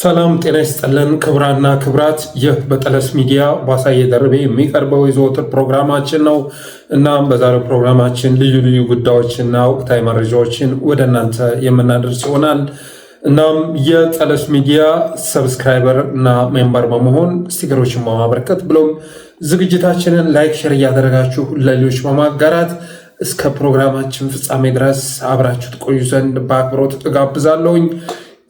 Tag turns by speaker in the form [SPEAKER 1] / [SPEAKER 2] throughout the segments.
[SPEAKER 1] ሰላም ጤና ይስጥልን ክብራና ክብራት ይህ በጠለስ ሚዲያ ባሳየ ደርቤ የሚቀርበው የዘወትር ፕሮግራማችን ነው። እናም በዛሬው ፕሮግራማችን ልዩ ልዩ ጉዳዮችና ወቅታዊ መረጃዎችን ወደ እናንተ የምናደርስ ይሆናል። እናም የጠለስ ሚዲያ ሰብስክራይበር እና ሜምበር በመሆን ስቲከሮችን በማበረከት ብሎም ዝግጅታችንን ላይክ ሼር እያደረጋችሁ ለሌሎች በማጋራት እስከ ፕሮግራማችን ፍጻሜ ድረስ አብራችሁ ትቆዩ ዘንድ በአክብሮት እጋብዛለሁኝ።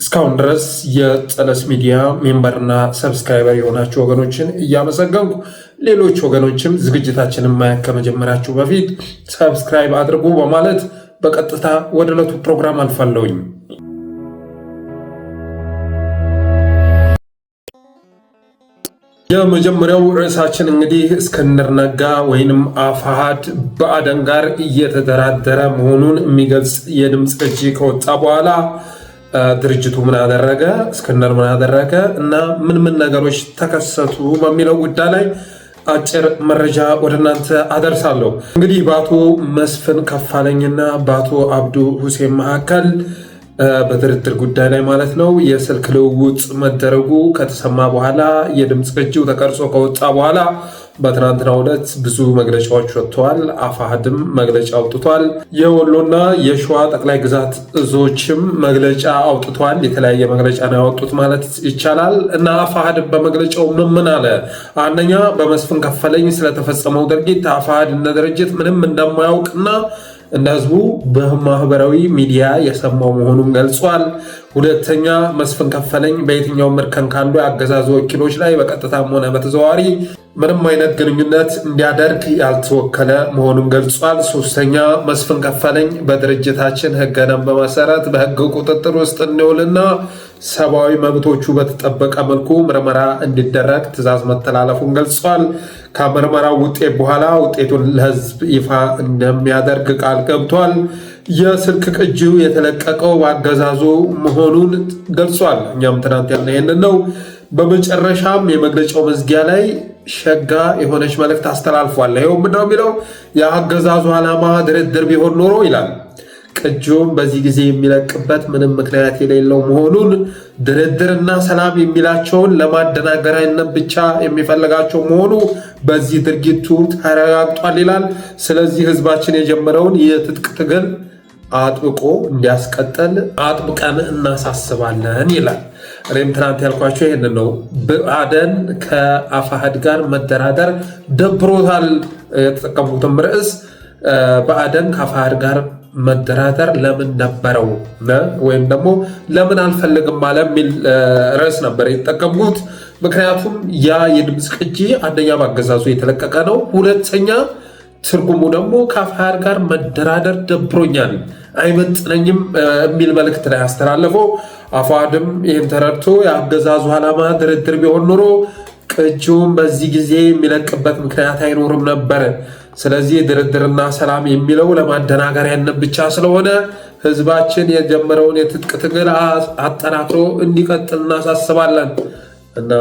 [SPEAKER 1] እስካሁን ድረስ የጠለስ ሚዲያ ሜምበርና ሰብስክራይበር የሆናችሁ ወገኖችን እያመሰገንኩ ሌሎች ወገኖችም ዝግጅታችንን ማየት ከመጀመራችሁ በፊት ሰብስክራይብ አድርጉ በማለት በቀጥታ ወደ ዕለቱ ፕሮግራም አልፋለሁኝ። የመጀመሪያው ርዕሳችን እንግዲህ እስክንድር ነጋ ወይንም አፋሕድ ብአዴን ጋር እየተደራደረ መሆኑን የሚገልጽ የድምፅ ቅጂ ከወጣ በኋላ ድርጅቱ ምን አደረገ፣ እስክንድር ምን አደረገ እና ምን ነገሮች ተከሰቱ በሚለው ጉዳይ ላይ አጭር መረጃ ወደ እናንተ አደርሳለሁ። እንግዲህ በአቶ መስፍን ከፋለኝና በአቶ አብዱ ሁሴን መካከል በድርድር ጉዳይ ላይ ማለት ነው የስልክ ልውውጥ መደረጉ ከተሰማ በኋላ የድምፅ ቅጂው ተቀርጾ ከወጣ በኋላ በትናንትናው ዕለት ብዙ መግለጫዎች ወጥተዋል። አፋሕድም መግለጫ አውጥቷል። የወሎና የሸዋ ጠቅላይ ግዛት እዞችም መግለጫ አውጥቷል። የተለያየ መግለጫ ነው ያወጡት ማለት ይቻላል። እና አፋሕድ በመግለጫው ምን አለ? አንደኛ በመስፍን ከፈለኝ ስለተፈጸመው ድርጊት አፋሕድ እንደ ድርጅት ምንም እንደማያውቅና እንደ ህዝቡ በማህበራዊ ሚዲያ የሰማው መሆኑን ገልጿል። ሁለተኛ መስፍን ከፈለኝ በየትኛውም እርከን ካሉ የአገዛዙ ወኪሎች ላይ በቀጥታም ሆነ በተዘዋዋሪ ምንም አይነት ግንኙነት እንዲያደርግ ያልተወከለ መሆኑን ገልጿል። ሶስተኛ መስፍን ከፈለኝ በድርጅታችን ህገ ደንብ መሰረት በህግ ቁጥጥር ውስጥ እንዲውልና ሰብአዊ መብቶቹ በተጠበቀ መልኩ ምርመራ እንዲደረግ ትዕዛዝ መተላለፉን ገልጿል። ከምርመራው ውጤት በኋላ ውጤቱን ለህዝብ ይፋ እንደሚያደርግ ቃል ገብቷል። የስልክ ቅጂው የተለቀቀው በአገዛዙ መሆኑን ገልጿል። እኛም ትናንት ያልን ይህንን ነው። በመጨረሻም የመግለጫው መዝጊያ ላይ ሸጋ የሆነች መልእክት አስተላልፏል። ይኸው ምንድነው የሚለው? የአገዛዙ ዓላማ ድርድር ቢሆን ኖሮ ይላል። ቅጂውም በዚህ ጊዜ የሚለቅበት ምንም ምክንያት የሌለው መሆኑን ድርድርና ሰላም የሚላቸውን ለማደናገሪያነት ብቻ የሚፈልጋቸው መሆኑ በዚህ ድርጊቱ ተረጋግጧል ይላል። ስለዚህ ህዝባችን የጀመረውን የትጥቅ ትግል አጥብቆ እንዲያስቀጥል አጥብቀን እናሳስባለን ይላል። እኔም ትናንት ያልኳቸው ይህን ነው። ብአዴን ከአፋሕድ ጋር መደራደር ደብሮታል። የተጠቀሙትም ርዕስ ብአዴን ከአፋሕድ ጋር መደራደር ለምን ነበረው ወይም ደግሞ ለምን አልፈልግም አለ የሚል ርዕስ ነበር የተጠቀሙት። ምክንያቱም ያ የድምፅ ቅጂ አንደኛ በአገዛዙ የተለቀቀ ነው፣ ሁለተኛ ትርጉሙ ደግሞ ከአፋሕድ ጋር መደራደር ደብሮኛል፣ አይመጥነኝም የሚል መልእክት ላይ ያስተላለፈው። አፋሕድም ይህን ተረድቶ የአገዛዙ ዓላማ ድርድር ቢሆን ኖሮ ቅጂውን በዚህ ጊዜ የሚለቅበት ምክንያት አይኖርም ነበር። ስለዚህ ድርድርና ሰላም የሚለው ለማደናገሪያነት ብቻ ስለሆነ ህዝባችን የጀመረውን የትጥቅ ትግል አጠናክሮ እንዲቀጥል እናሳስባለን እና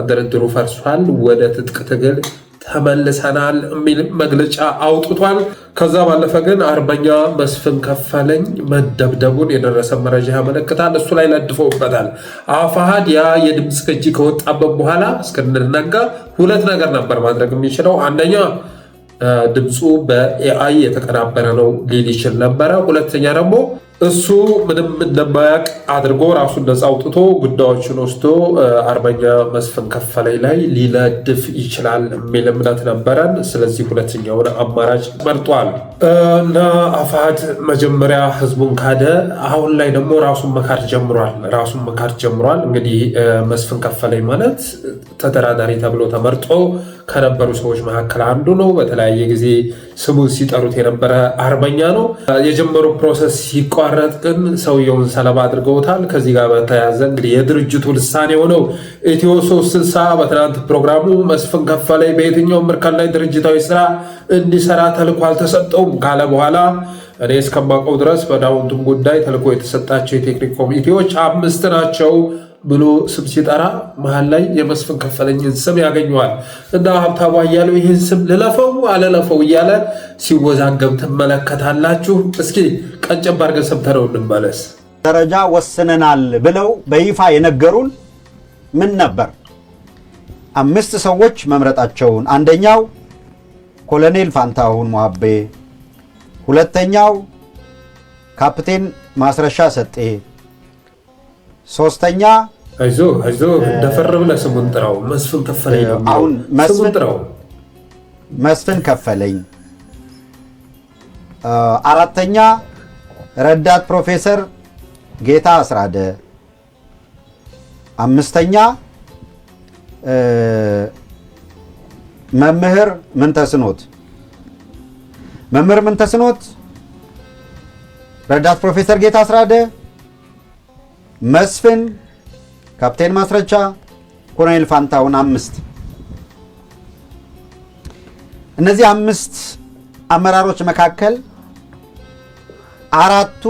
[SPEAKER 1] ድርድሩ ፈርሷል፣ ወደ ትጥቅ ትግል ተመልሰናል የሚል መግለጫ አውጥቷል። ከዛ ባለፈ ግን አርበኛ መስፍን ከፈለኝ መደብደቡን የደረሰ መረጃ ያመለክታል። እሱ ላይ ለድፎበታል። አፋሕድ ያ የድምፅ ቅጂ ከወጣበት በኋላ እስክንድር ነጋ ሁለት ነገር ነበር ማድረግ የሚችለው። አንደኛ ድምፁ በኤአይ የተቀናበረ ነው ሊል ይችል ነበረ። ሁለተኛ ደግሞ እሱ ምንም እንደማያውቅ አድርጎ ራሱን ነፃ አውጥቶ ጉዳዮችን ወስዶ አርበኛ መስፍን ከፈለኝ ላይ ሊለድፍ ይችላል የሚል እምነት ነበረን። ስለዚህ ሁለተኛውን አማራጭ መርጧል እና አፋሕድ መጀመሪያ ህዝቡን ካደ፣ አሁን ላይ ደግሞ ራሱን መካድ ጀምሯል። እንግዲህ መስፍን ከፈለኝ ማለት ተደራዳሪ ተብሎ ተመርጦ ከነበሩ ሰዎች መካከል አንዱ ነው። በተለያየ ጊዜ ስሙ ሲጠሩት የነበረ አርበኛ ነው። የጀመሩ ፕሮሰስ ሲቋረጥ ግን ሰውየውን ሰለባ አድርገውታል። ከዚህ ጋር በተያያዘ እንግዲህ የድርጅቱ ልሳኔ የሆነው ኢትዮ 360 በትናንት ፕሮግራሙ መስፍን ከፈለኝ በየትኛውም እርከን ላይ ድርጅታዊ ስራ እንዲሰራ ተልዕኮ አልተሰጠውም ካለ በኋላ እኔ እስከማውቀው ድረስ በዳውንቱም ጉዳይ ተልዕኮ የተሰጣቸው የቴክኒክ ኮሚቴዎች 5 ናቸው ብሎ ስም ሲጠራ መሀል ላይ የመስፍን ከፈለኝን ስም ያገኘዋል እና ሀብታሙ አያሌው ይህን ስም ልለፈው አለለፈው እያለ ሲወዛገብ ትመለከታላችሁ። እስኪ ቀንጨብ አድርገን ሰምተነው እንመለስ።
[SPEAKER 2] ደረጃ ወስነናል ብለው በይፋ የነገሩን ምን ነበር? 5 ሰዎች መምረጣቸውን፣ አንደኛው ኮሎኔል ፋንታሁን ሞሀቤ፣ ሁለተኛው ካፕቴን ማስረሻ ሰጤ፣ ሶስተኛ
[SPEAKER 1] አይዞ ደፈር ብለህ ስሙን ጥራው። መስፍን ከፈለኝ ነው።
[SPEAKER 2] አሁን መስፍን ከፈለኝ፣ አራተኛ ረዳት ፕሮፌሰር ጌታ አስራደ፣ አምስተኛ መምህር ምንተስኖት፣ ረዳት ፕሮፌሰር ጌታ አስራደ፣ መስፍን፣ ካፕቴን ማስረቻ፣ ኮሎኔል ፋንታሁን 5። እነዚህ 5 አመራሮች መካከል 4ቱ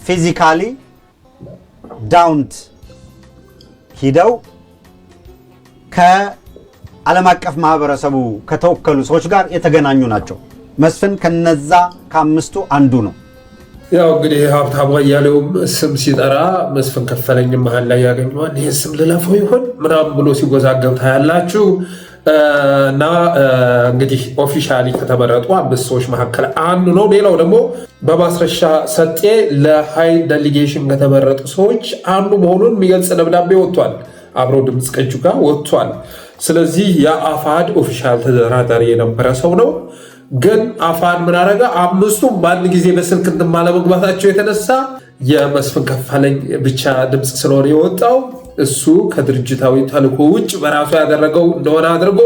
[SPEAKER 2] ፊዚካሊ ዳውንት ሂደው ከዓለም አቀፍ ማህበረሰቡ ከተወከሉ ሰዎች ጋር የተገናኙ ናቸው። መስፍን ከነዛ ከ5ቱ አንዱ ነው።
[SPEAKER 1] ያው እንግዲህ ሀብታሙ አያሌውም ስም ሲጠራ መስፍን ከፈለኝ መሀል ላይ ያገኘዋል። ይህ ስም ልለፈው ይሆን ምናምን ብሎ ሲወዛገብ ታያላችሁ። እና እንግዲህ ኦፊሻሊ ከተመረጡ 5 ሰዎች መካከል አንዱ ነው። ሌላው ደግሞ በማስረሻ ሰጤ ለሃይ ዴሊጌሽን ከተመረጡ ሰዎች አንዱ መሆኑን የሚገልጽ ደብዳቤ ወጥቷል። አብሮ ድምፅ ቅጁ ጋር ወጥቷል። ስለዚህ የአፋሕድ ኦፊሻል ተደራዳሪ የነበረ ሰው ነው። ግን አፋሕድ ምን አደረገ? 5ቱም በአንድ ጊዜ በስልክ እንትን ባለመግባታቸው የተነሳ የመስፍን ከፈለኝ ብቻ ድምፅ ስለሆነ የወጣው እሱ ከድርጅታዊ ተልዕኮ ውጭ በራሱ ያደረገው እንደሆነ አድርጎ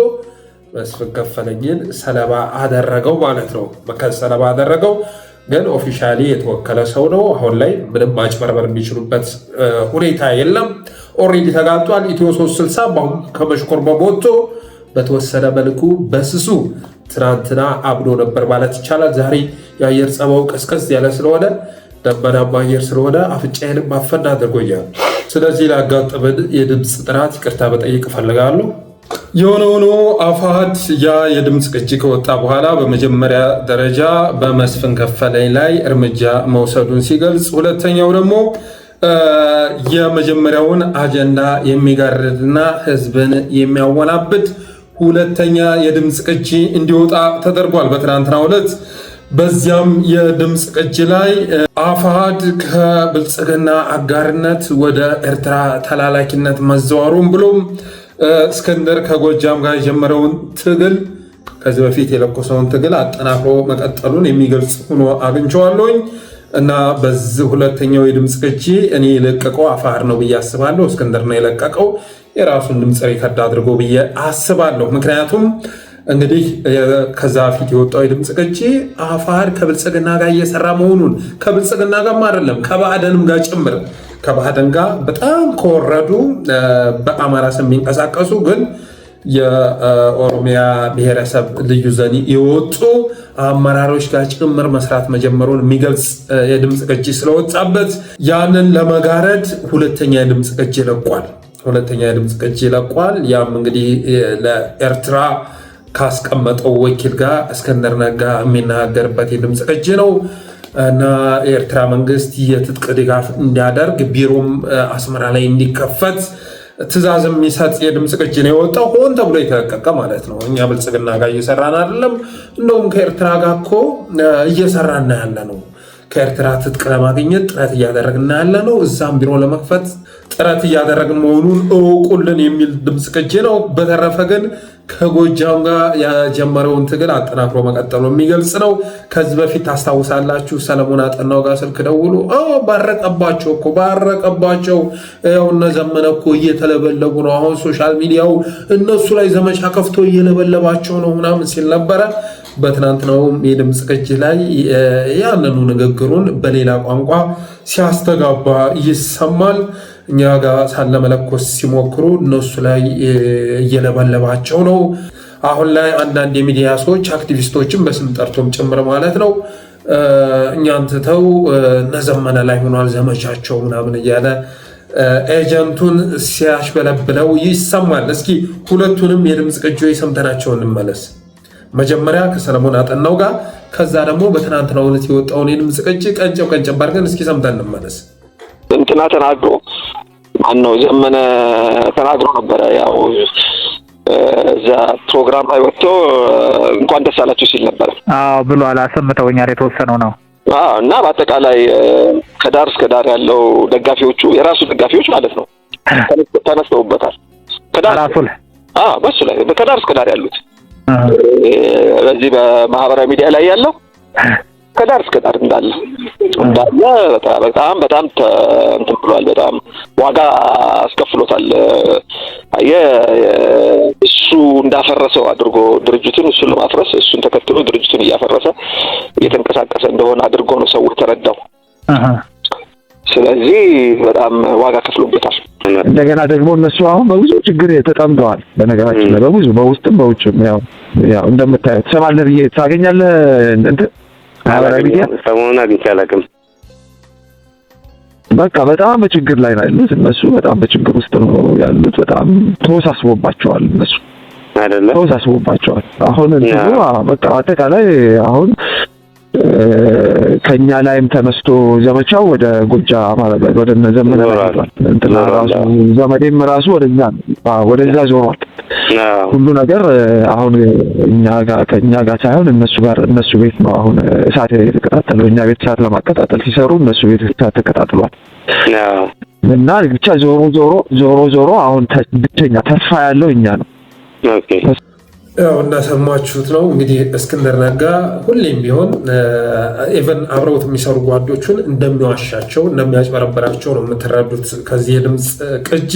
[SPEAKER 1] መስፍን ከፈለኝን ሰለባ አደረገው ማለት ነው። ሰለባ አደረገው። ግን ኦፊሻሊ የተወከለ ሰው ነው። አሁን ላይ ምንም ማጭበርበር የሚችሉበት ሁኔታ የለም። ኦልሬዲ ተጋልጧል። ኢትዮ 360 በአሁን ከመሽኮርመም ወጥቶ በተወሰነ መልኩ በስሱ ትናንትና አብዶ ነበር ማለት ይቻላል። ዛሬ የአየር ጸባው ቀዝቀዝ ያለ ስለሆነ ደመናማ አየር ስለሆነ አፍንጫዬንም ማፈን አድርጎኛል። ስለዚህ ላጋጠመን የድምፅ ጥራት ይቅርታ መጠየቅ እፈልጋለሁ። የሆነ ሆኖ አፋሕድ ያ የድምፅ ቅጂ ከወጣ በኋላ በመጀመሪያ ደረጃ በመስፍን ከፈለኝ ላይ እርምጃ መውሰዱን ሲገልጽ፣ ሁለተኛው ደግሞ የመጀመሪያውን አጀንዳ የሚጋርድና ሕዝብን የሚያወናብድ ሁለተኛ የድምፅ ቅጂ እንዲወጣ ተደርጓል በትናንትናው ዕለት። በዚያም የድምፅ ቅጂ ላይ አፋሕድ ከብልጽግና አጋርነት ወደ ኤርትራ ተላላኪነት መዘዋሩን ብሎም እስክንድር ከጎጃም ጋር የጀመረውን ትግል ከዚህ በፊት የለኮሰውን ትግል አጠናክሮ መቀጠሉን የሚገልጽ ሆኖ አግኝቼዋለሁኝ። እና በዚህ ሁለተኛው የድምፅ ቅጂ እኔ የለቀቀው አፋሕድ ነው ብዬ አስባለሁ። እስክንድር ነው የለቀቀው የራሱን ድምፅ ሪከርድ አድርጎ ብዬ አስባለሁ። ምክንያቱም እንግዲህ ከዛ ፊት የወጣው የድምፅ ቅጂ አፋሕድ ከብልጽግና ጋር እየሰራ መሆኑን ከብልጽግና ጋር አይደለም ከባዕደንም ጋር ጭምር ከባዕደን ጋር በጣም ከወረዱ በአማራ ስም የሚንቀሳቀሱ ግን የኦሮሚያ ብሔረሰብ ልዩ ዞን የወጡ አመራሮች ጋር ጭምር መስራት መጀመሩን የሚገልጽ የድምፅ ቅጂ ስለወጣበት ያንን ለመጋረድ ሁለተኛ የድምፅ ቅጂ ለቋል። ያም እንግዲህ ለኤርትራ ካስቀመጠው ወኪል ጋር እስክንድር ነጋ የሚናገርበት የድምፅ ቅጂ ነው። እና የኤርትራ መንግስት የትጥቅ ድጋፍ እንዲያደርግ ቢሮም አስመራ ላይ እንዲከፈት ትእዛዝ የሚሰጥ የድምፅ ቅጂ ነው የወጣው። ሆን ተብሎ የተለቀቀ ማለት ነው። እኛ ብልጽግና ጋር እየሰራን አይደለም። እንደውም ከኤርትራ ጋር እኮ እየሰራን ያለ ነው። ከኤርትራ ትጥቅ ለማግኘት ጥረት እያደረግን ያለ ነው። እዛም ቢሮ ለመክፈት ጥረት እያደረግን መሆኑን እወቁልን የሚል ድምፅ ቅጂ ነው። በተረፈ ግን ከጎጃም ጋር የጀመረውን ትግል አጠናክሮ መቀጠሉ የሚገልጽ ነው። ከዚህ በፊት ታስታውሳላችሁ፣ ሰለሞን አጠናው ጋር ስልክ ደውሉ ባረቀባቸው ያው እነ ዘመነ እኮ እየተለበለቡ ነው፣ አሁን ሶሻል ሚዲያው እነሱ ላይ ዘመቻ ከፍቶ እየለበለባቸው ነው ምናምን ሲል ነበረ። በትናንትናውም የድምፅ ቅጂ ላይ ያንኑ ንግግሩን በሌላ ቋንቋ ሲያስተጋባ ይሰማል። እኛ ጋር ሳለመለኮስ ሲሞክሩ እነሱ ላይ እየለበለባቸው ነው። አሁን ላይ አንዳንድ የሚዲያ ሰዎች አክቲቪስቶችን በስም ጠርቶም ጭምር ማለት ነው እኛን ትተው እነዘመነ ላይ ሆኗል ዘመቻቸው ምናምን እያለ ኤጀንቱን ሲያሽበለብለው ይሰማል። እስኪ ሁለቱንም የድምፅ ቅጂዎች ሰምተናቸው እንመለስ። መጀመሪያ ከሰለሞን አጠናው ጋር፣ ከዛ ደግሞ በትናንትናው ዕለት የወጣውን የድምፅ ቅጂ ቀንጨብ አድርገን እስኪ ሰምተን እንመለስ።
[SPEAKER 3] እንትና ተናግሮ ማነው ዘመነ ተናግሮ ነበረ። ያው እዛ ፕሮግራም ላይ ወጥቶ እንኳን ደስ አላችሁ ሲል ነበር።
[SPEAKER 4] ብሏል። አሰምተውኛል የተወሰነው ነው።
[SPEAKER 3] እና በአጠቃላይ ከዳር እስከ ዳር ያለው ደጋፊዎቹ የራሱ ደጋፊዎች ማለት ነው ተነስተውበታል። ከዳር በሱ ላይ ከዳር እስከ ዳር ያሉት በዚህ በማህበራዊ ሚዲያ ላይ ያለው ከዳር እስከ ዳር እንዳለ በጣም እንትን ብሏል። በጣም ዋጋ አስከፍሎታል። እሱ እንዳፈረሰው አድርጎ ድርጅቱን እሱን ለማፍረስ እሱን ተከትሎ ድርጅቱን እየተንቀሳቀሰ እንደሆነ አድርጎ ነው ሰው ተረዳው። ስለዚህ በጣም ዋጋ ከፍሎበታል።
[SPEAKER 4] እንደገና ደግሞ እነሱ አሁን በብዙ ችግር ተጠምደዋል። በነገራችን ላይ በብዙ በውስጥም በውጭም ያው እንደምታየው ትሰማለህ ብዬ ታገኛለህ እንትን ማህበራዊ ሚዲያ
[SPEAKER 5] ሰሞኑን አግኝቼ አላውቅም።
[SPEAKER 4] በቃ በጣም በችግር ላይ ነው ያሉት እነሱ። በጣም በችግር ውስጥ ነው ያሉት። በጣም ተወሳስቦባቸዋል እነሱ
[SPEAKER 5] አይደለ?
[SPEAKER 4] ተወሳስቦባቸዋል። አሁን እንትኑ በቃ አጠቃላይ አሁን ከኛ ላይም ተነስቶ ዘመቻው ወደ ጎጃም ማለት ወደ ዘመነ ላይ እንትና ራሱ ዘመዴም ራሱ ወደዛ ዞሯል። ሁሉ ነገር አሁን ከኛ ጋር ሳይሆን እነሱ ቤት ነው አሁን እሳት የተቀጣጠለው። እኛ ቤት እሳት ለማቀጣጠል ሲሰሩ እነሱ ቤት እሳት ተቀጣጥሏል። እና ብቻ ዞሮ አሁን ብቸኛ ተስፋ ያለው እኛ ነው።
[SPEAKER 5] ኦኬ
[SPEAKER 1] ያው እንደሰማችሁት ነው እንግዲህ እስክንድር ነጋ ሁሌም ቢሆን ኢቨን አብረውት የሚሰሩ ጓዶቹን እንደሚዋሻቸው እንደሚያጭበረብራቸው ነው የምትረዱት ከዚህ የድምፅ ቅጂ።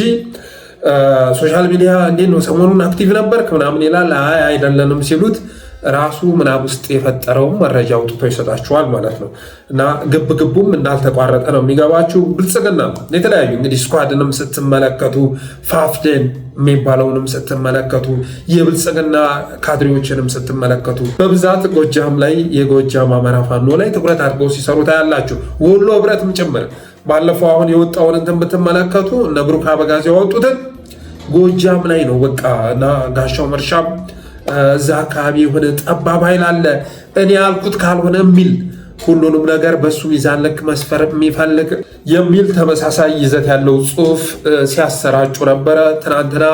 [SPEAKER 1] ሶሻል ሚዲያ እንዴት ነው ሰሞኑን አክቲቭ ነበርክ ምናምን ይላል። አይደለንም ሲሉት ራሱ ምናብ ውስጥ የፈጠረውን መረጃ አውጥቶ ይሰጣችኋል ማለት ነው። እና ግብግቡም እንዳልተቋረጠ ነው የሚገባችሁ። ብልጽግና የተለያዩ እንግዲህ ስኳድንም ስትመለከቱ ፋፍደን የሚባለውንም ስትመለከቱ የብልጽግና ካድሬዎችንም ስትመለከቱ በብዛት ጎጃም ላይ የጎጃም አማራ ፋኖ ላይ ትኩረት አድርገው ሲሰሩ ታያላችሁ። ወሎ ህብረትም ጭምር ባለፈው አሁን የወጣውን እንትን ብትመለከቱ እነ ብሩክ አበጋዝ ያወጡትን ጎጃም ላይ ነው በቃ። እና ጋሻው መርሻም እዛ አካባቢ የሆነ ጠባብ ኃይል አለ እኔ ያልኩት ካልሆነ የሚል ሁሉንም ነገር በሱ ሚዛን ልክ መስፈር የሚፈልግ የሚል ተመሳሳይ ይዘት ያለው ጽሁፍ ሲያሰራጩ ነበረ። ትናንትና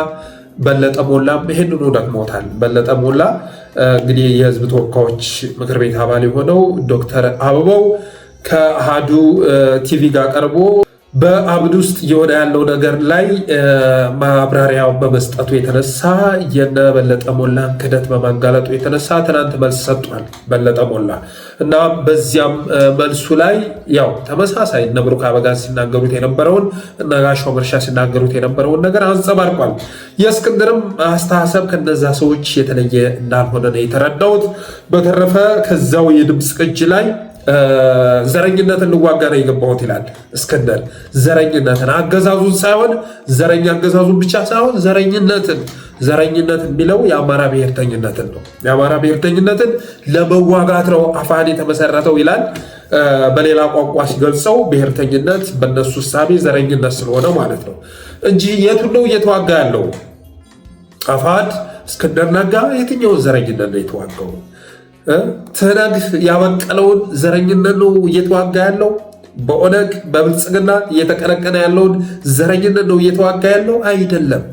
[SPEAKER 1] በለጠ ሞላም ይሄንኑ ደግሞታል። በለጠ ሞላ እንግዲህ የህዝብ ተወካዮች ምክር ቤት አባል የሆነው ዶክተር አበባው ከአሃዱ ቲቪ ጋር ቀርቦ በአብድ ውስጥ እየሆነ ያለው ነገር ላይ ማብራሪያው በመስጠቱ የተነሳ የነበለጠ ሞላን ክደት በማጋለጡ የተነሳ ትናንት መልስ ሰጥቷል በለጠ ሞላ። እና በዚያም መልሱ ላይ ያው ተመሳሳይ እነ ብሩክ አበጋዝ ሲናገሩት የነበረውን እነ ጋሻው መርሻ ሲናገሩት የነበረውን ነገር አንጸባርቋል። የእስክንድርም አስተሳሰብ ከነዛ ሰዎች የተለየ እንዳልሆነ ነው የተረዳሁት። በተረፈ ከዛው የድምፅ ቅጅ ላይ ዘረኝነትን ልዋጋ ነው የገባሁት ይላል እስክንድር። ዘረኝነትን አገዛዙን ሳይሆን ዘረኛ አገዛዙን ብቻ ሳይሆን ዘረኝነት የሚለው የአማራ ብሔርተኝነትን ነው። የአማራ ብሔርተኝነትን ለመዋጋት ነው አፋሕድ የተመሰረተው ይላል። በሌላ ቋንቋ ሲገልጸው ብሔርተኝነት በእነሱ እሳቤ ዘረኝነት ስለሆነ ማለት ነው እንጂ የቱን ነው እየተዋጋ ያለው? አፋሕድ እስክንድር ነጋ የትኛውን ዘረኝነት ነው የተዋጋው? ትህነግ ያበቀለውን ዘረኝነት ነው እየተዋጋ ያለው? በኦነግ በብልጽግና እየተቀነቀነ ያለውን ዘረኝነት ነው እየተዋጋ ያለው? አይደለም።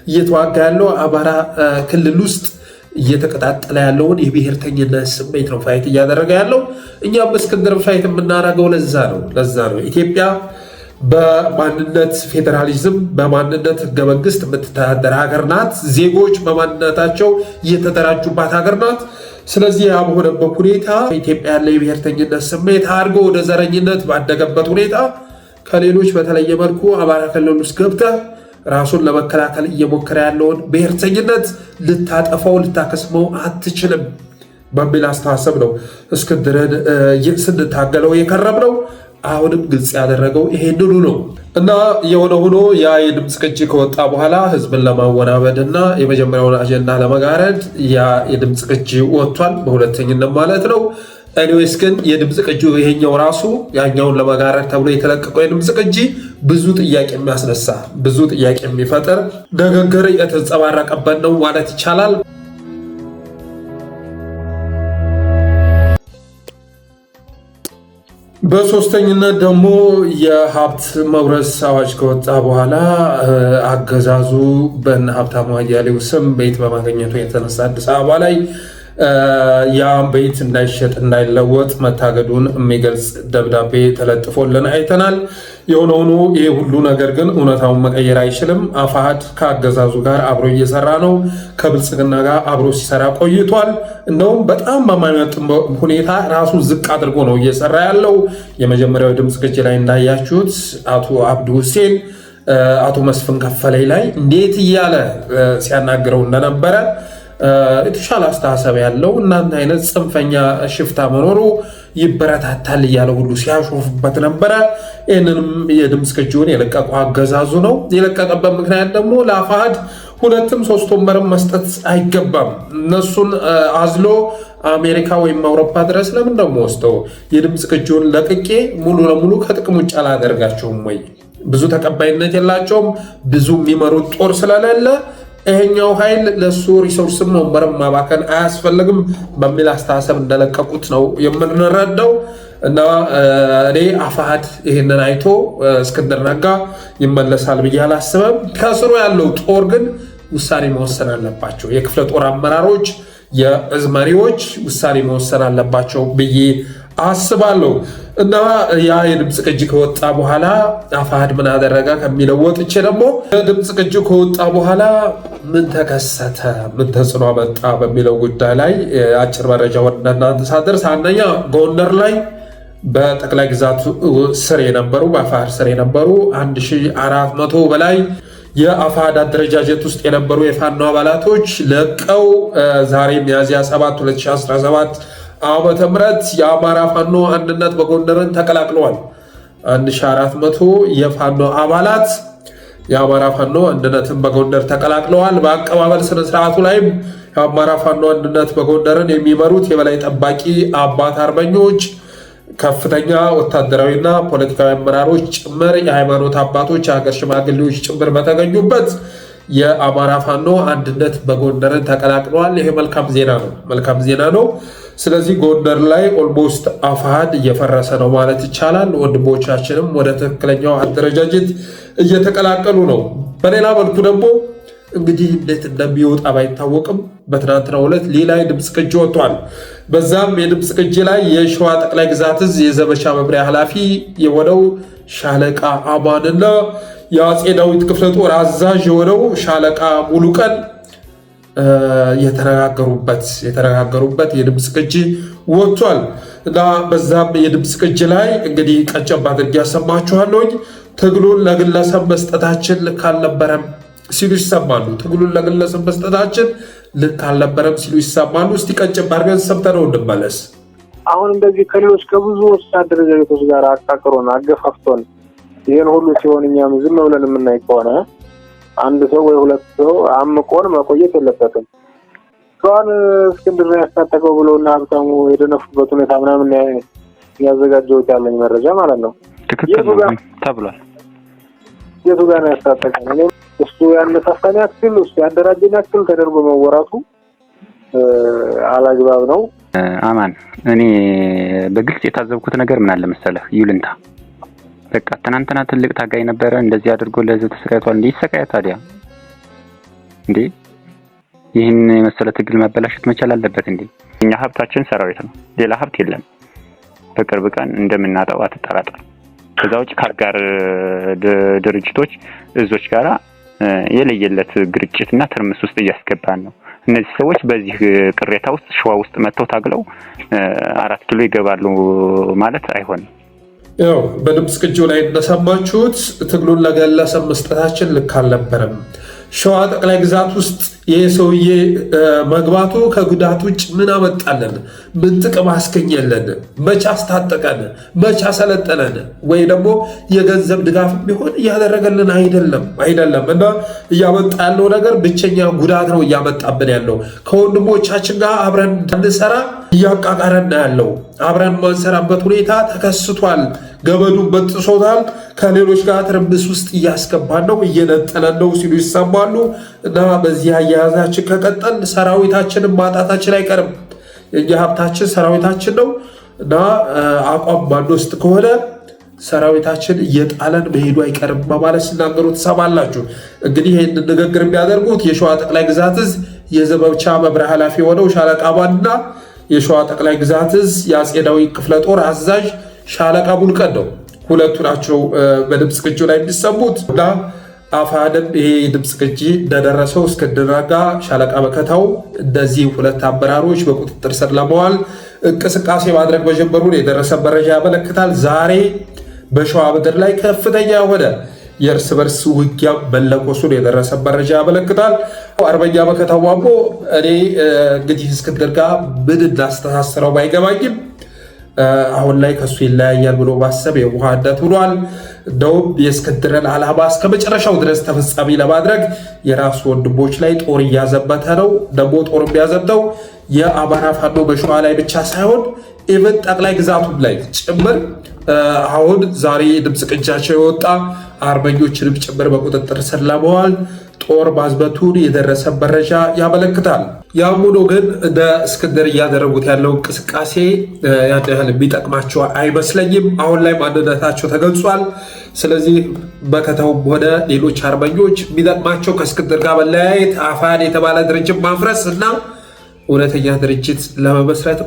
[SPEAKER 1] እየተዋጋ ያለው አማራ ክልል ውስጥ እየተቀጣጠለ ያለውን የብሔርተኝነት ስሜት ነው ፋይት እያደረገ ያለው። እኛም እስክንድር ፋይት የምናደርገው ለዛ ነው። ኢትዮጵያ በማንነት ፌዴራሊዝም በማንነት ህገ መንግስት የምትተዳደር ሀገር ናት። ዜጎች በማንነታቸው እየተደራጁባት ሀገር ናት። ስለዚህ ያ በሆነበት ሁኔታ ኢትዮጵያ ያለ የብሔርተኝነት ስሜት አድርጎ ወደ ዘረኝነት ባደገበት ሁኔታ ከሌሎች በተለየ መልኩ አማራ ክልል ውስጥ ገብተህ ራሱን ለመከላከል እየሞከረ ያለውን ብሔርተኝነት ልታጠፋው ልታከስመው አትችልም በሚል አስተሳሰብ ነው እስክንድርን ስንታገለው የከረም ነው። አሁንም ግልጽ ያደረገው ይሄንኑ ነው። እና የሆነ ሆኖ ያ የድምፅ ቅጂ ከወጣ በኋላ ህዝብን ለማወናበድ እና የመጀመሪያውን አጀንዳ ለመጋረድ ያ የድምፅ ቅጂ ወጥቷል፣ በሁለተኝነት ማለት ነው። ኤኒዌይስ ግን የድምፅ ቅጂ ይሄኛው ራሱ ያኛውን ለመጋረድ ተብሎ የተለቀቀው የድምፅ ቅጂ ብዙ ጥያቄ የሚያስነሳ ብዙ ጥያቄ የሚፈጥር ንግግር የተንጸባረቀበት ነው ማለት ይቻላል። በሶስተኝነት ደግሞ የሀብት መውረስ አዋጅ ከወጣ በኋላ አገዛዙ በእነ ሀብታሙ አያሌው ስም ቤት በማግኘቱ የተነሳ አዲስ አበባ ላይ ያ ቤት እንዳይሸጥ እንዳይለወጥ መታገዱን የሚገልጽ ደብዳቤ ተለጥፎልን አይተናል። የሆነ ሆኖ ይህ ሁሉ ነገር ግን እውነታውን መቀየር አይችልም። አፋሕድ ከአገዛዙ ጋር አብሮ እየሰራ ነው። ከብልጽግና ጋር አብሮ ሲሰራ ቆይቷል። እንደውም በጣም በማይመጥን ሁኔታ ራሱ ዝቅ አድርጎ ነው እየሰራ ያለው። የመጀመሪያው ድምፅ ቅጂ ላይ እንዳያችሁት አቶ አብዱ ሁሴን አቶ መስፍን ከፈለኝ ላይ እንዴት እያለ ሲያናግረው እንደነበረ የተሻለ አስተሳሰብ ያለው እናንተ አይነት ጽንፈኛ ሽፍታ መኖሩ ይበረታታል እያለ ሁሉ ሲያሾፍበት ነበረ። ይህንንም የድምፅ ቅጂውን የለቀቀው አገዛዙ ነው። የለቀቀበት ምክንያት ደግሞ ለአፋሕድ 2ም 3 ወንበርም መስጠት አይገባም። እነሱን አዝሎ አሜሪካ ወይም አውሮፓ ድረስ ለምን ደግሞ ወስደው የድምፅ ቅጂውን ለቅቄ ሙሉ ለሙሉ ከጥቅም ውጭ አላደርጋቸውም ወይ? ብዙ ተቀባይነት የላቸውም። ብዙ የሚመሩት ጦር ስለሌለ ይሄኛው ኃይል ለሱ ሪሶርስም ወንበርም ማባከን አያስፈልግም በሚል አስተሳሰብ እንደለቀቁት ነው የምንረዳው። እና እኔ አፋሕድ ይህንን አይቶ እስክንድር ነጋ ይመለሳል ብዬ አላስብም። ከስሩ ያለው ጦር ግን ውሳኔ መወሰን አለባቸው። የክፍለ ጦር አመራሮች፣ የእዝ መሪዎች ውሳኔ መወሰን አለባቸው ብዬ አስባለሁ። እና ያ የድምፅ ቅጂ ከወጣ በኋላ አፋሕድ ምን አደረገ ከሚለው ወጥቼ ደግሞ የድምፅ ቅጂ ከወጣ በኋላ ምን ተከሰተ፣ ምን ተጽዕኖ መጣ በሚለው ጉዳይ ላይ አጭር መረጃ ወደ እናንተ ሳደርስ፣ አንደኛ ጎንደር ላይ በጠቅላይ ግዛቱ ስር የነበሩ በአፋሕድ ስር የነበሩ 1400 በላይ የአፋሕድ አደረጃጀት ውስጥ የነበሩ የፋኖ አባላቶች ለቀው ዛሬ ሚያዝያ 7 2017 ዓመተ ምህረት የአማራ ፋኖ አንድነት በጎንደርን ተቀላቅለዋል። 1400 የፋኖ አባላት የአማራ ፋኖ አንድነትን በጎንደር ተቀላቅለዋል። በአቀባበል ስነስርዓቱ ላይም የአማራ ፋኖ አንድነት በጎንደርን የሚመሩት የበላይ ጠባቂ አባት አርበኞች፣ ከፍተኛ ወታደራዊና ፖለቲካዊ አመራሮች ጭምር፣ የሃይማኖት አባቶች፣ የሀገር ሽማግሌዎች ጭምር በተገኙበት የአማራ ፋኖ አንድነት በጎንደርን ተቀላቅለዋል። ይሄ መልካም ዜና ነው፣ መልካም ዜና ነው። ስለዚህ ጎንደር ላይ ኦልሞስት አፋሕድ እየፈረሰ ነው ማለት ይቻላል። ወንድሞቻችንም ወደ ትክክለኛው አደረጃጀት እየተቀላቀሉ ነው። በሌላ መልኩ ደግሞ እንግዲህ እንዴት እንደሚወጣ ባይታወቅም በትናንትናው ዕለት ሌላ የድምፅ ቅጂ ወጥቷል። በዛም የድምፅ ቅጂ ላይ የሸዋ ጠቅላይ ግዛት እዝ የዘመቻ መምሪያ ኃላፊ የሆነው ሻለቃ አማንና የአፄ ዳዊት ክፍለ ጦር አዛዥ የሆነው ሻለቃ ሙሉቀን የተነጋገሩበት የድምፅ ቅጂ ወጥቷል። እና በዛም የድምፅ ቅጂ ላይ እንግዲህ ቀጨብ አድርጌ ያሰማችኋለሁ። ትግሉን ለግለሰብ መስጠታችን ልክ አልነበረም ሲሉ ይሰማሉ። ትግሉን ለግለሰብ መስጠታችን ልክ አልነበረም ሲሉ ይሰማሉ። እስቲ ቀጨብ አድርገን ሰምተነው እንመለስ።
[SPEAKER 6] አሁን እንደዚህ ከሌሎች ከብዙ አደረጃጀቶች ጋር አቃቅሮን አገፋፍቶን ይህን ሁሉ ሲሆን እኛም ዝም ብለን የምናይ ከሆነ አንድ ሰው ወይ ሁለት ሰው አምቆን መቆየት የለበትም። ሷን እስክንድር ያስታጠቀው ብሎና ሀብታሙ የደነፉበት ሁኔታ ምናምን ያዘጋጀውት ያለኝ መረጃ ማለት ነው።
[SPEAKER 7] ትክክል ተብሏል።
[SPEAKER 6] የቱ ጋር ነው ያስታጠቀው? እሱ ያነሳሳኝ ያክል እሱ ያደራጀኝ ያክል ተደርጎ መወራቱ አላግባብ ነው።
[SPEAKER 7] አማን እኔ በግልጽ የታዘብኩት ነገር ምን አለ መሰለህ? ይሉንታ በቃ ትናንትና ትልቅ ታጋይ ነበረ፣ እንደዚህ አድርጎ ለዚህ ተሰቃይቷል። እንዴ ይሰቃያ ታዲያ እንዴ? ይህን የመሰለ ትግል ማበላሸት መቻል አለበት እንዴ? እኛ ሀብታችን ሰራዊት ነው፣ ሌላ ሀብት የለም። በቅርብ ቀን እንደምናጣው አትጠራጠር። ከዛ ውጭ ከአጋር ድርጅቶች እዞች ጋራ የለየለት ግርጭትና ትርምስ ውስጥ እያስገባን ነው። እነዚህ ሰዎች በዚህ ቅሬታ ውስጥ ሸዋ ውስጥ መጥተው ታግለው 4 ኪሎ ይገባሉ ማለት አይሆንም።
[SPEAKER 1] ያው በድምፅ ቅጂው ላይ እንደሰማችሁት ትግሉን ለግለሰብ መስጠታችን ልክ አልነበረም። ሸዋ ጠቅላይ ግዛት ውስጥ ይህ ሰውዬ መግባቱ ከጉዳት ውጭ ምን አመጣለን? ምን ጥቅም አስገኘለን? መቼ አስታጠቀን? መቼ አሰለጠነን? ወይ ደግሞ የገንዘብ ድጋፍ ቢሆን እያደረገልን አይደለም። እና እያመጣ ያለው ነገር ብቸኛ ጉዳት ነው እያመጣብን ያለው። ከወንድሞቻችን ጋር አብረን እንድንሰራ እያቃቃረን ያለው አብረን ማንሰራበት ሁኔታ ተከስቷል። ገመዱን በጥሶታል። ከሌሎች ጋር ትርምስ ውስጥ እያስገባን ነው፣ እየነጠለን ነው ሲሉ ይሰማሉ። እና በዚህ አያያዛችን ከቀጠል ሰራዊታችንን ማጣታችን አይቀርም። የኛ ሀብታችን ሰራዊታችን ነው። እና አቋም ባንወስድ ከሆነ ሰራዊታችን እየጣለን መሄዱ አይቀርም በማለት ሲናገሩ ትሰማላችሁ። እንግዲህ ይህን ንግግር የሚያደርጉት የሸዋ ጠቅላይ ግዛት እዝ የዘመቻ መምሪያ ኃላፊ የሆነው ሻለቃ አማንና የሸዋ ጠቅላይ ግዛት እዝ የአፄ ዳዊት ክፍለ ጦር አዛዥ ሻለቃ ሙልቀን ነው። ሁለቱ ናቸው በድምፅ ቅጂ ላይ የሚሰሙት እና አፋሕድም ይሄ ድምፅ ቅጂ እንደደረሰው እስክንድር ነጋ፣ ሻለቃ መከታው እነዚህ ሁለት አመራሮች በቁጥጥር ስር ለመዋል እንቅስቃሴ ማድረግ መጀመሩን የደረሰ መረጃ ያመለክታል። ዛሬ በሸዋ ምድር ላይ ከፍተኛ የሆነ የእርስ በርስ ውጊያ መለኮሱን የደረሰ መረጃ ያመለክታል። አርበኛ መከታው ማሞ እኔ እንግዲህ እስክንድር ጋር ምን እንዳስተሳሰረው ባይገባኝም አሁን ላይ ከሱ ይለያያል ብሎ ማሰብ የዋህነት ብሏል። እንደውም የእስክንድርን ዓላማ እስከ መጨረሻው ድረስ ተፈጻሚ ለማድረግ የራሱ ወንድሞች ላይ ጦር እያዘመተ ነው። ደግሞ ጦር የሚያዘምተው የአማራ ፋኖ በሸዋ ላይ ብቻ ሳይሆን ኢቨን ጠቅላይ ግዛቱም ላይ ጭምር አሁን ዛሬ ድምፅ ቅጃቸው የወጣ አርበኞችንም ጭምር በቁጥጥር ስር ለመዋል ጦር ማዝመቱን የደረሰ መረጃ ያመለክታል። ያም ሆኖ ግን እንደ እስክንድር እያደረጉት ያለው እንቅስቃሴ ያን ያህል የሚጠቅማቸው አይመስለኝም። አሁን ላይ ማንነታቸው ተገልጿል። ስለዚህ መከታውም ሆነ ሌሎች አርበኞች የሚጠቅማቸው ከእስክንድር ጋር መለያየት፣ አፋሕድ የተባለ ድርጅት ማፍረስ እና እውነተኛ ድርጅት ለመመስረት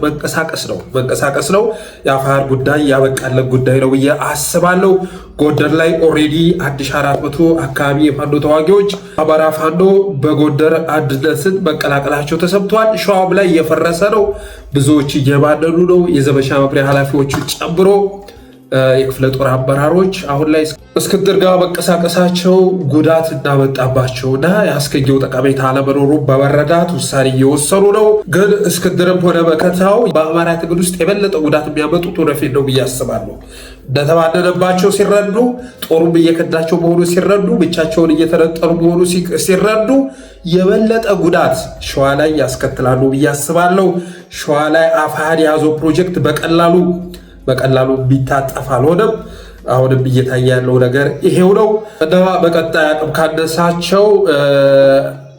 [SPEAKER 1] መንቀሳቀስ ነው። የአፋሕድ ጉዳይ ያበቃለት ጉዳይ ነው ብዬ አስባለሁ። ጎንደር ላይ ኦልሬዲ 1400 አካባቢ የፋኖ ተዋጊዎች አማራ ፋኖ በጎንደር አንድነትን መቀላቀላቸው ተሰምቷል። ሸዋም ላይ እየፈረሰ ነው። ብዙዎች እየባነኑ ነው። የዘመቻ መምሪያ ኃላፊዎቹ ጨምሮ የክፍለ ጦር አመራሮች አሁን ላይ እስክንድር ጋር መንቀሳቀሳቸው ጉዳት እንዳመጣባቸውና ያስገኘው ጠቀሜታ አለመኖሩ በመረዳት ውሳኔ እየወሰኑ ነው። ግን እስክንድርም ሆነ መከታው በአማራ ትግል ውስጥ የበለጠ ጉዳት የሚያመጡት ወደፊት ነው ብዬ አስባለሁ። እንደተባደነባቸው ሲረዱ፣ ጦሩም እየከዳቸው መሆኑ ሲረዱ፣ ብቻቸውን እየተነጠሉ መሆኑ ሲረዱ የበለጠ ጉዳት ሸዋ ላይ ያስከትላሉ ብዬ አስባለሁ። ሸዋ ላይ አፋሕድ የያዘው ፕሮጀክት በቀላሉ ቢታጠፍ አልሆነም። አሁንም እየታየ ያለው ነገር ይሄው ነው እና በቀጣይ አቅም ካነሳቸው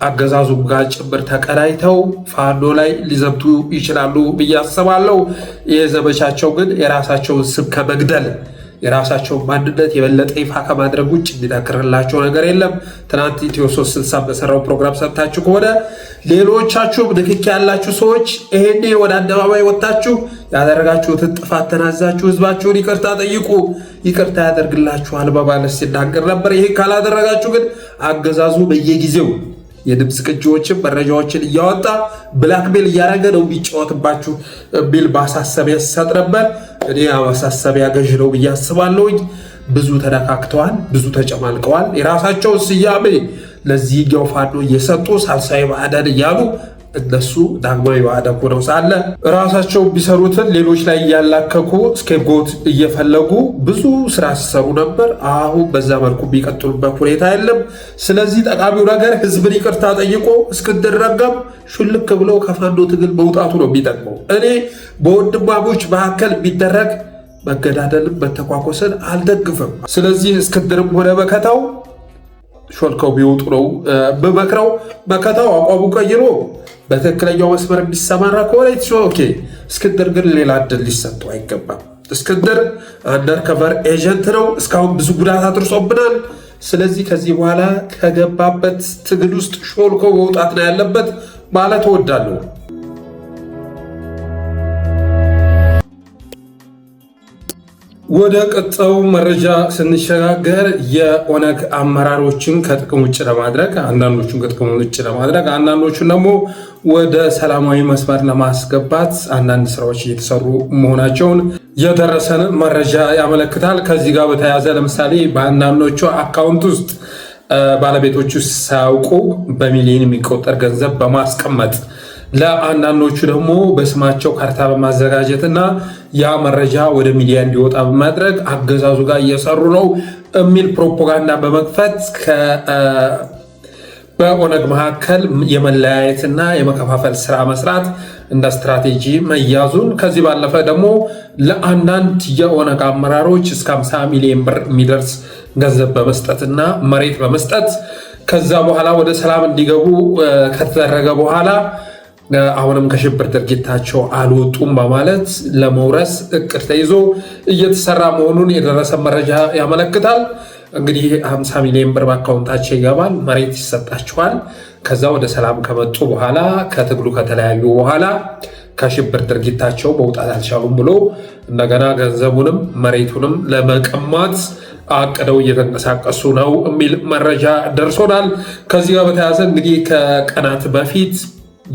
[SPEAKER 1] አገዛዙም ጋር ጭምር ተቀናይተው ፋኖ ላይ ሊዘምቱ ይችላሉ ብዬ አስባለሁ። ይህ ዘመቻቸው ግን የራሳቸውን ስም ከመግደል የራሳቸውን ማንነት የበለጠ ይፋ ከማድረግ ውጭ የሚጠክርላቸው ነገር የለም። ትናንት ኢትዮ 360 በሰራው ፕሮግራም ሰምታችሁ ከሆነ ሌሎቻችሁም ንክኪ ያላችሁ ሰዎች ይሄኔ ወደ አደባባይ ወጥታችሁ ያደረጋችሁትን ጥፋት ተናዛችሁ ህዝባችሁን ይቅርታ ጠይቁ፣ ይቅርታ ያደርግላችኋል በማለት ሲናገር ነበር። ይሄ ካላደረጋችሁ ግን አገዛዙ በየጊዜው የድምፅ ቅጂዎችን መረጃዎችን እያወጣ ብላክሜል እያደረገ ነው የሚጫወትባችሁ ቢል ማሳሰቢያ ሲሰጥ ነበር። እኔ ማሳሰቢያ ገዥ ነው ብዬ አስባለሁኝ። ብዙ ተነካክተዋል፣ ብዙ ተጨማልቀዋል። የራሳቸውን ስያሜ ለዚህኛው ፋኖ እየሰጡ ሳልሳይ ባዕዳን እያሉ እነሱ ዳግማዊ ባዕዳን ሆነው ሳለ ራሳቸው ቢሰሩትን ሌሎች ላይ እያላከኩ ስኬፕጎት እየፈለጉ ብዙ ስራ ሲሰሩ ነበር። አሁን በዛ መልኩ ቢቀጥሉበት ሁኔታ የለም። ስለዚህ ጠቃሚው ነገር ህዝብን ይቅርታ ጠይቆ እስክንድር ነጋም ሹልክ ብሎ ከፋኖ ትግል መውጣቱ ነው የሚጠቅመው። እኔ በወንድማሞች መካከል ቢደረግ መገዳደልም መተኳኮስን አልደግፍም። ስለዚህ እስክንድርም ሆነ መከታው ሾልከው ቢወጡ ነው በመክረው። መከታው አቋሙ ቀይሮ በትክክለኛው መስመር የሚሰማራ ከሆነ ኦኬ። እስክንድር ግን ሌላ እድል ሊሰጠው አይገባም። እስክንድር አንደርከቨር ኤጀንት ነው። እስካሁን ብዙ ጉዳት አድርሶብናል። ስለዚህ ከዚህ በኋላ ከገባበት ትግል ውስጥ ሾልኮ መውጣት ነው ያለበት ማለት እወዳለሁ። ወደ ቀጣዩ መረጃ ስንሸጋገር የኦነግ አመራሮችን ከጥቅም ውጭ ለማድረግ አንዳንዶቹን ከጥቅም ውጭ ለማድረግ አንዳንዶቹን ደግሞ ወደ ሰላማዊ መስመር ለማስገባት አንዳንድ ስራዎች እየተሰሩ መሆናቸውን የደረሰን መረጃ ያመለክታል። ከዚህ ጋር በተያያዘ ለምሳሌ በአንዳንዶቹ አካውንት ውስጥ ባለቤቶቹ ሳያውቁ በሚሊዮን የሚቆጠር ገንዘብ በማስቀመጥ ለአንዳንዶቹ ደግሞ በስማቸው ካርታ በማዘጋጀት እና ያ መረጃ ወደ ሚዲያ እንዲወጣ በማድረግ አገዛዙ ጋር እየሰሩ ነው የሚል ፕሮፓጋንዳ በመክፈት በኦነግ መካከል የመለያየትና የመከፋፈል ስራ መስራት እንደ ስትራቴጂ መያዙን፣ ከዚህ ባለፈ ደግሞ ለአንዳንድ የኦነግ አመራሮች እስከ 50 ሚሊዮን ብር የሚደርስ ገንዘብ በመስጠትና መሬት በመስጠት ከዛ በኋላ ወደ ሰላም እንዲገቡ ከተደረገ በኋላ አሁንም ከሽብር ድርጊታቸው አልወጡም በማለት ለመውረስ እቅድ ተይዞ እየተሰራ መሆኑን የደረሰ መረጃ ያመለክታል። እንግዲህ 50 ሚሊዮን ብር በአካውንታቸው ይገባል፣ መሬት ይሰጣቸዋል። ከዛ ወደ ሰላም ከመጡ በኋላ ከትግሉ ከተለያዩ በኋላ ከሽብር ድርጊታቸው መውጣት አልቻሉም ብሎ እንደገና ገንዘቡንም መሬቱንም ለመቀማት አቅደው እየተንቀሳቀሱ ነው የሚል መረጃ ደርሶናል። ከዚህ ጋር በተያያዘ እንግዲህ ከቀናት በፊት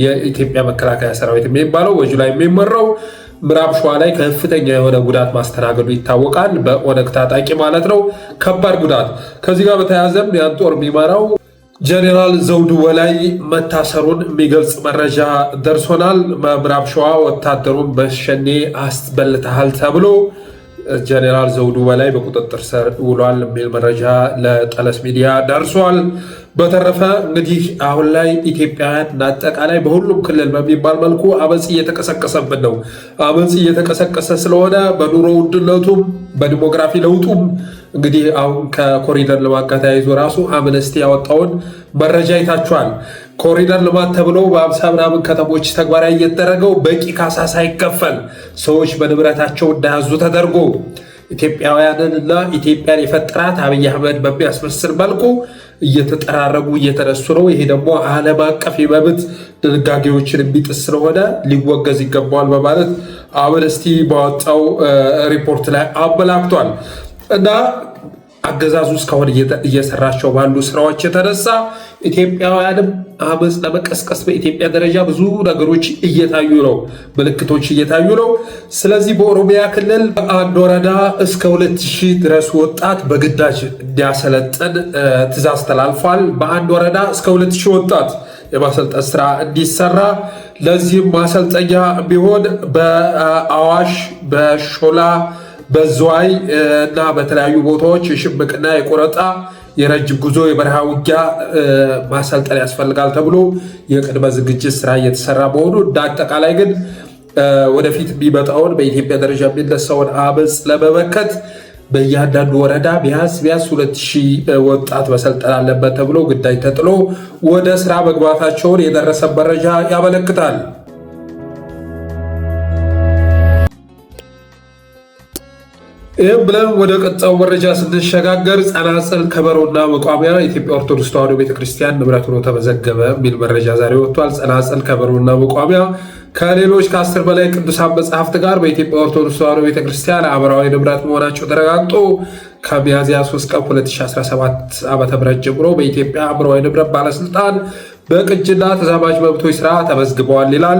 [SPEAKER 1] የኢትዮጵያ መከላከያ ሰራዊት የሚባለው በጁላይ የሚመራው ምዕራብ ሸዋ ላይ ከፍተኛ የሆነ ጉዳት ማስተናገዱ ይታወቃል። በኦነግ ታጣቂ ማለት ነው፣ ከባድ ጉዳት። ከዚህ ጋር በተያያዘም ያን ጦር የሚመራው ጀኔራል ዘውዱ በላይ መታሰሩን የሚገልጽ መረጃ ደርሶናል። በምዕራብ ሸዋ ወታደሩን በሸኔ አስበልተሃል ተብሎ ጀኔራል ዘውዱ በላይ በቁጥጥር ስር ውሏል የሚል መረጃ ለጠለስ ሚዲያ ደርሷል። በተረፈ እንግዲህ አሁን ላይ ኢትዮጵያውያን አጠቃላይ በሁሉም ክልል በሚባል መልኩ አመፅ እየተቀሰቀሰብን ነው። አመፅ እየተቀሰቀሰ ስለሆነ በኑሮ ውድነቱም በዲሞግራፊ ለውጡም እንግዲህ አሁን ከኮሪደር ልማት ጋር ተያይዞ ራሱ አምነስቲ ያወጣውን መረጃ ይታችኋል። ኮሪደር ልማት ተብሎ በ50 ምናምን ከተሞች ተግባራዊ እየተደረገው በቂ ካሳ ሳይከፈል ሰዎች በንብረታቸው እንዳያዙ ተደርጎ ኢትዮጵያውያንንና ኢትዮጵያን የፈጠራት አብይ አህመድ በሚያስመስል መልኩ እየተጠራረጉ እየተነሱ ነው። ይሄ ደግሞ ዓለም አቀፍ የመብት ድንጋጌዎችን የሚጥስ ስለሆነ ሊወገዝ ይገባዋል በማለት አምነስቲ ባወጣው ሪፖርት ላይ አመላክቷል። እና አገዛዙ እስካሁን እየሰራቸው ባሉ ስራዎች የተነሳ ኢትዮጵያውያንም አመፅ ለመቀስቀስ በኢትዮጵያ ደረጃ ብዙ ነገሮች እየታዩ ነው፣ ምልክቶች እየታዩ ነው። ስለዚህ በኦሮሚያ ክልል አንድ ወረዳ እስከ 2000 ድረስ ወጣት በግዳጅ እንዲያሰለጥን ትዕዛዝ ተላልፏል። በአንድ ወረዳ እስከ 2000 ወጣት የማሰልጠን ስራ እንዲሰራ፣ ለዚህም ማሰልጠኛ ቢሆን በአዋሽ በሾላ በዝዋይ እና በተለያዩ ቦታዎች የሽምቅና የቆረጣ የረጅም ጉዞ የበረሃ ውጊያ ማሰልጠን ያስፈልጋል ተብሎ የቅድመ ዝግጅት ስራ እየተሰራ መሆኑ፣ እንዳጠቃላይ ግን ወደፊት የሚመጣውን በኢትዮጵያ ደረጃ የሚነሳውን አመፅ ለመመከት በእያንዳንዱ ወረዳ ቢያንስ 2000 ወጣት መሰልጠን አለበት ተብሎ ግዳጅ ተጥሎ ወደ ስራ መግባታቸውን የደረሰ መረጃ ያመለክታል። ይህም ብለን ወደ ቀጣው መረጃ ስንሸጋገር ጸናጽል፣ ከበሮና መቋሚያ የኢትዮጵያ ኦርቶዶክስ ተዋሕዶ ቤተክርስቲያን ንብረት ሆኖ ተመዘገበ የሚል መረጃ ዛሬ ወጥቷል። ጸናጽል፣ ከበሮና መቋሚያ ከሌሎች ከ10 በላይ ቅዱሳን መጽሐፍት ጋር በኢትዮጵያ ኦርቶዶክስ ተዋሕዶ ቤተክርስቲያን አእምሯዊ ንብረት መሆናቸው ተረጋግጦ ከሚያዝያ 3 ቀን 2017 ዓ.ም ጀምሮ በኢትዮጵያ አእምሯዊ ንብረት ባለስልጣን በቅጅና ተዛማጅ መብቶች ስራ ተመዝግበዋል ይላል።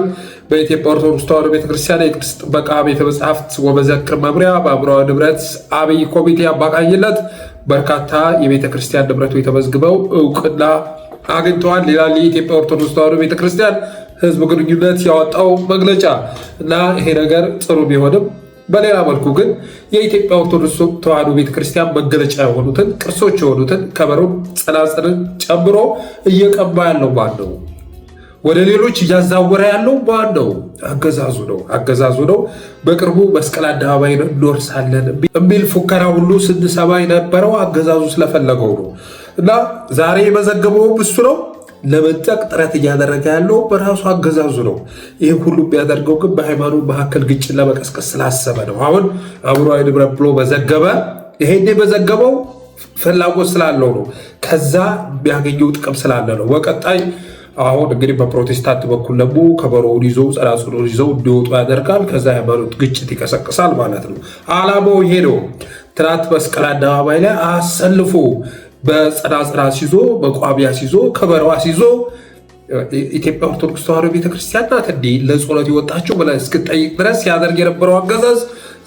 [SPEAKER 1] በኢትዮጵያ ኦርቶዶክስ ተዋሕዶ ቤተክርስቲያን የቅርስ ጥበቃ ቤተ መጻሕፍት ወመዘክር መምሪያ በአእምሯዊ ንብረት አብይ ኮሚቴ አማካኝነት በርካታ የቤተክርስቲያን ንብረቶች ተመዝግበው እውቅና አግኝተዋል ይላል የኢትዮጵያ ኦርቶዶክስ ተዋሕዶ ቤተክርስቲያን ሕዝብ ግንኙነት ያወጣው መግለጫ። እና ይሄ ነገር ጥሩ ቢሆንም በሌላ መልኩ ግን የኢትዮጵያ ኦርቶዶክስ ተዋሕዶ ቤተክርስቲያን መገለጫ የሆኑትን ቅርሶች የሆኑትን ከበሮን፣ ጸናጽልን ጨምሮ እየቀማ ያለው ማን ነው? ወደ ሌሎች እያዛወረ ያለው ማን ነው? አገዛዙ ነው። በቅርቡ መስቀል አደባባይ እንወርሳለን የሚል ፉከራ ሁሉ ስንሰማ የነበረው አገዛዙ ስለፈለገው ነው። እና ዛሬ የመዘገበው እሱ ነው። ለመንጠቅ ጥረት እያደረገ ያለው በራሱ አገዛዙ ነው። ይህ ሁሉ የሚያደርገው ግን በሃይማኖት መካከል ግጭት ለመቀስቀስ ስላሰበ ነው። አሁን አእምሯዊ ንብረት ብሎ በዘገበ። ይሄን በዘገበው ፍላጎት ስላለው ነው። ከዛ የሚያገኘው ጥቅም ስላለ ነው። በቀጣይ አሁን እንግዲህ በፕሮቴስታንት በኩል ደግሞ ከበሮውን ይዘው ጸናጽሉን ይዘው እንዲወጡ ያደርጋል። ከዛ ሃይማኖት ግጭት ይቀሰቅሳል ማለት ነው። ዓላማው ይሄ ነው። ትናንት መስቀል አደባባይ ላይ አሰልፎ በጸናጽል አስይዞ በቋሚያ አስይዞ ከበሮ አስይዞ ኢትዮጵያ ኦርቶዶክስ ተዋሕዶ ቤተክርስቲያን ናት እንዲህ ለጸሎት የወጣችው ብለህ እስክጠይቅ ድረስ ያደርግ የነበረው አገዛዝ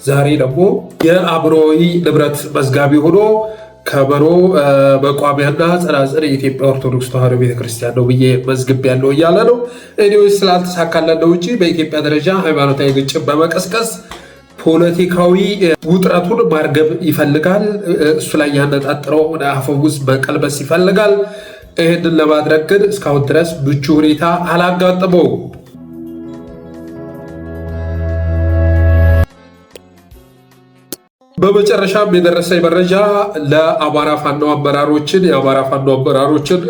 [SPEAKER 1] ዛሬ ደግሞ የአእምሯዊ ንብረት መዝጋቢ ሆኖ ከበሮ በቋሚያና ጸናጽል የኢትዮጵያ ኦርቶዶክስ ተዋሕዶ ቤተክርስቲያን ነው ብዬ መዝግብ ያለው እያለ ነው። እኔዎች ስላልተሳካለን ነው እንጂ በኢትዮጵያ ደረጃ ሃይማኖታዊ ግጭት በመቀስቀስ ፖለቲካዊ ውጥረቱን ማርገብ ይፈልጋል። እሱ ላይ ያነጣጥረው ወደ አፈሙዝ መቀልበስ ይፈልጋል። ይህንን ለማድረግ ግን እስካሁን ድረስ ምቹ ሁኔታ አላጋጠመውም። በመጨረሻም የደረሰኝ መረጃ የአማራ ፋኖ አመራሮችን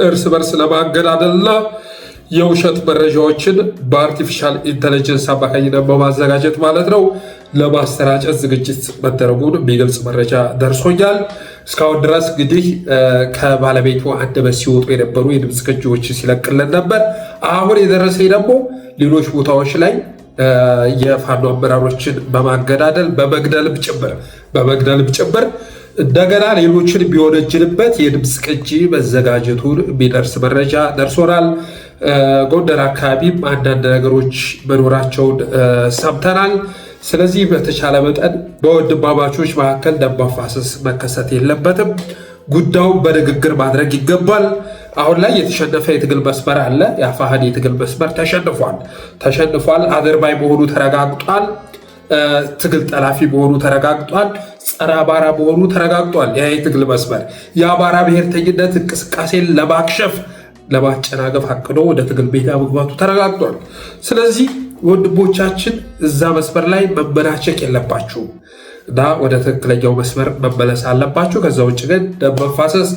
[SPEAKER 1] እርስ በርስ ለማገዳደልና የውሸት መረጃዎችን በአርቲፊሻል ኢንተለጀንስ አማካኝነት በማዘጋጀት ማለት ነው ለማሰራጨት ዝግጅት መደረጉን የሚገልጽ መረጃ ደርሶኛል። እስካሁን ድረስ እንግዲህ ከባለቤቱ አንደበት ሲወጡ የነበሩ የድምፅ ቅጂዎች ሲለቅልን ነበር። አሁን የደረሰኝ ደግሞ ሌሎች ቦታዎች ላይ የፋኖ አመራሮችን በማገዳደል በመግደልም ጭምር እንደገና ሌሎችን ቢወነጅልበት የድምፅ ቅጂ መዘጋጀቱን የሚደርስ መረጃ ደርሶናል። ጎንደር አካባቢም አንዳንድ ነገሮች መኖራቸውን ሰምተናል። ስለዚህ በተቻለ መጠን በወንድማማቾች መካከል ደም መፋሰስ መከሰት የለበትም። ጉዳዩን በንግግር ማድረግ ይገባል። አሁን ላይ የተሸነፈ የትግል መስመር አለ። የአፋሕድ የትግል መስመር ተሸንፏል። አድርባይ መሆኑ ተረጋግጧል። ትግል ጠላፊ መሆኑ ተረጋግጧል። ጸረ አማራ መሆኑ ተረጋግጧል። ያ የትግል መስመር የአማራ ብሔርተኝነት እንቅስቃሴን ለማክሸፍ ለማጨናገፍ አቅዶ ወደ ትግል ሜዳ መግባቱ ተረጋግጧል። ስለዚህ ወንድሞቻችን እዛ መስመር ላይ መመናቸቅ የለባችሁም እና ወደ ትክክለኛው መስመር መመለስ አለባችሁ። ከዛ ውጭ ግን ደም መፋሰስ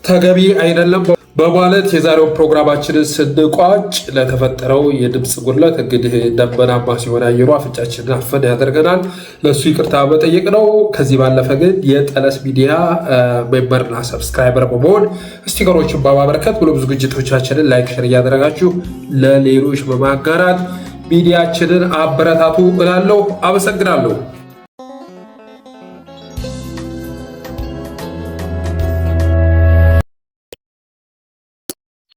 [SPEAKER 1] ተገቢ አይደለም በማለት የዛሬው ፕሮግራማችንን ስንቋጭ ለተፈጠረው የድምፅ ጉድለት እንግዲህ ደመናማ ሲሆን አየሩ አፍንጫችንን አፈን ያደርገናል። ለእሱ ይቅርታ መጠየቅ ነው። ከዚህ ባለፈ ግን የጠለስ ሚዲያ ሜምበርና ሰብስክራይበር በመሆን ስቲከሮችን በማበረከት ብሎም ዝግጅቶቻችንን ላይክ፣ ሸር እያደረጋችሁ ለሌሎች በማጋራት ሚዲያችንን አበረታቱ እላለሁ። አመሰግናለሁ።